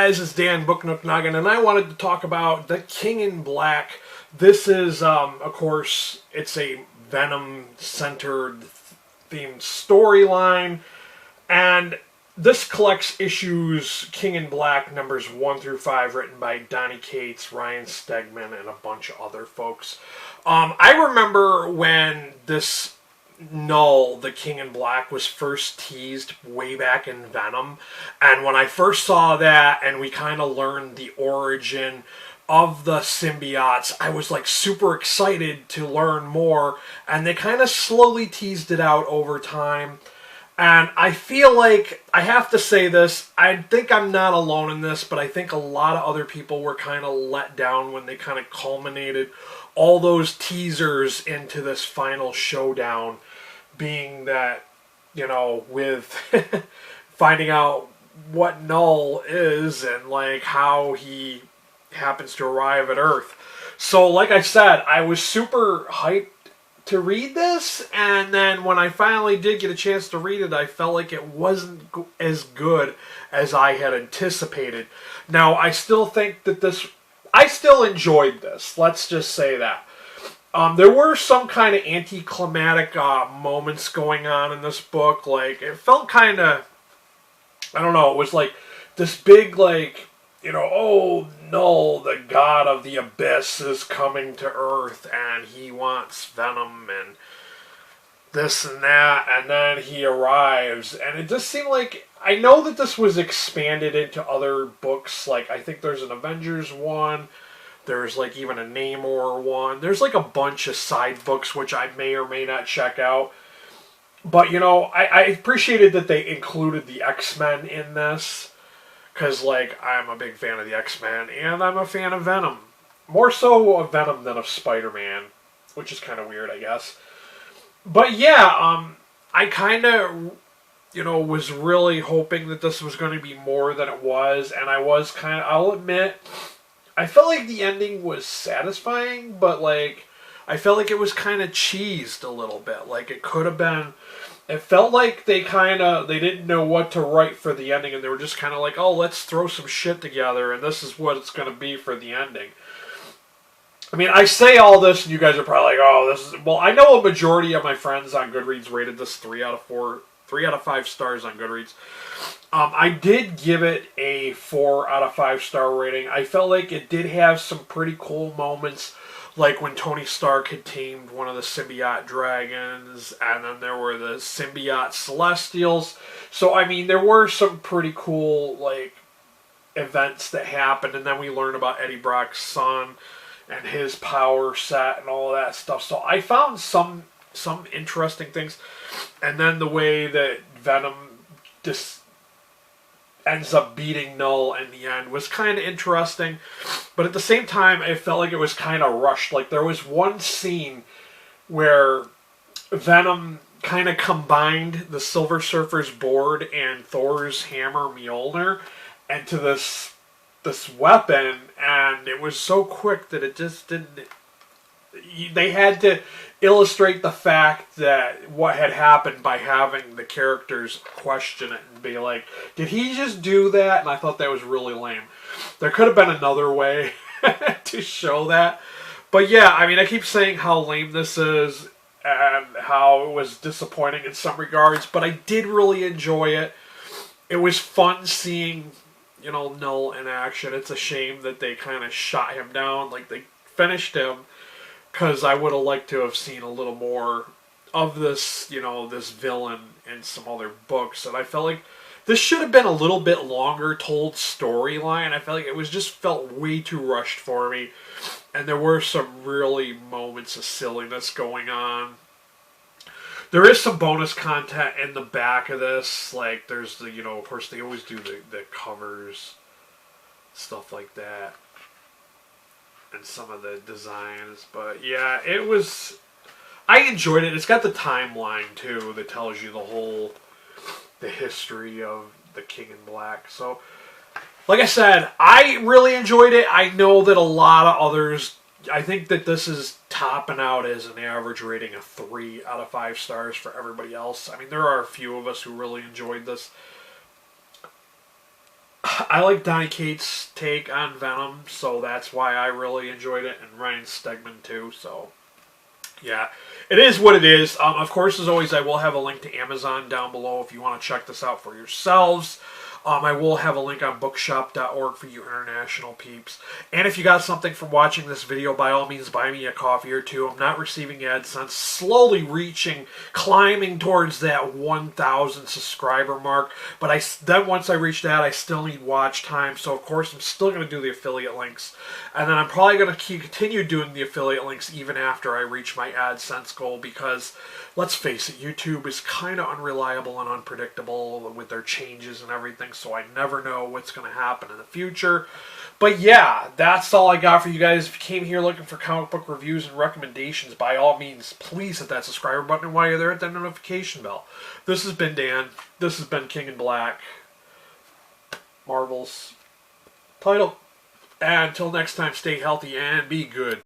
guys? It's Dan Book Nook Noggin, and I wanted to talk about The King in Black. This is, of course, it's a Venom-centered themed storyline, and this collects issues King in Black numbers 1 through 5, written by Donny Cates, Ryan Stegman, and a bunch of other folks. I remember when this Null, the King in Black, was first teased way back in Venom, and when I first saw that and we kind of learned the origin of the symbiotes, I was like super excited to learn more, and they kind of slowly teased it out over time. And I feel like, I have to say this, I think I'm not alone in this, but I think a lot of other people were kind of let down when they kind of culminated all those teasers into this final showdown, being that, you know, with finding out what Null is and like how he happens to arrive at Earth. So like I said, I was super hyped to read this, and then when I finally did get a chance to read it, I felt like it wasn't as good as I had anticipated. Now, I still think that I still enjoyed this, let's just say that. There were some kind of anticlimactic moments going on in this book. Like, it felt kind of, I don't know, it was like this big, like, you know, oh, Null, the god of the abyss, is coming to Earth, and he wants Venom, and this and that, and then he arrives, and it just seemed like, I know that this was expanded into other books, like, I think there's an Avengers one, there's like even a Namor one. There's like a bunch of side books which I may or may not check out. But, you know, I appreciated that they included the X-Men in this. Because, like, I'm a big fan of the X-Men. And I'm a fan of Venom. More so of Venom than of Spider-Man. Which is kind of weird, I guess. But, yeah, I kind of, you know, was really hoping that this was going to be more than it was. And I was kind of, I'll admit, I felt like the ending was satisfying, but, like, I felt like it was kind of cheesed a little bit. Like, it could have been, it felt like they didn't know what to write for the ending, and they were just kind of like, oh, let's throw some shit together, and this is what it's going to be for the ending. I mean, I say all this, and you guys are probably like, oh, this is, well, I know a majority of my friends on Goodreads rated this 3 out of 5 stars on Goodreads. I did give it a 4 out of 5 star rating. I felt like it did have some pretty cool moments, like when Tony Stark had tamed one of the symbiote dragons, and then there were the symbiote celestials. So, I mean, there were some pretty cool, like, events that happened, and then we learned about Eddie Brock's son and his power set and all that stuff. So I found some interesting things, and then the way that Venom just ends up beating Null in the end was kind of interesting, but at the same time, I felt like it was kind of rushed. Like, there was one scene where Venom kind of combined the Silver Surfer's board and Thor's hammer Mjolnir into this weapon, and it was so quick that it just didn't. They had to illustrate the fact that what had happened by having the characters question it and be like, did he just do that? And I thought that was really lame. There could have been another way to show that. But yeah, I mean, I keep saying how lame this is and how it was disappointing in some regards, but I did really enjoy it. It was fun seeing, you know, Null in action. It's a shame that they kind of shot him down, like they finished him, because I would have liked to have seen a little more of this, you know, this villain in some other books. And I felt like this should have been a little bit longer told storyline. I felt like it was just felt way too rushed for me. And there were some really moments of silliness going on. There is some bonus content in the back of this. Like, there's the, you know, of course they always do the covers, stuff like that, and some of the designs. But yeah, it was, I enjoyed it. It's got the timeline too that tells you the history of the King in Black. So, like I said, I really enjoyed it. I know that a lot of others, I think that this is topping out as an average rating of 3 out of 5 stars for everybody else. I mean, there are a few of us who really enjoyed this. I like Donny Cates' take on Venom, so that's why I really enjoyed it, and Ryan Stegman too. So yeah, it is what it is. Of course, as always, I will have a link to Amazon down below if you want to check this out for yourselves. I will have a link on bookshop.org for you international peeps. And if you got something from watching this video, by all means, buy me a coffee or two. I'm not receiving AdSense. Slowly climbing towards that 1,000 subscriber mark. But then once I reach that, I still need watch time. So, of course, I'm still going to do the affiliate links. And then I'm probably going to continue doing the affiliate links even after I reach my AdSense goal because, let's face it, YouTube is kind of unreliable and unpredictable with their changes and everything, so I never know what's going to happen in the future. But yeah, that's all I got for you guys. If you came here looking for comic book reviews and recommendations, by all means, please hit that subscriber button, and while you're there, hit that notification bell. This has been Dan. This has been King in Black. Marvel's title. And until next time, stay healthy and be good.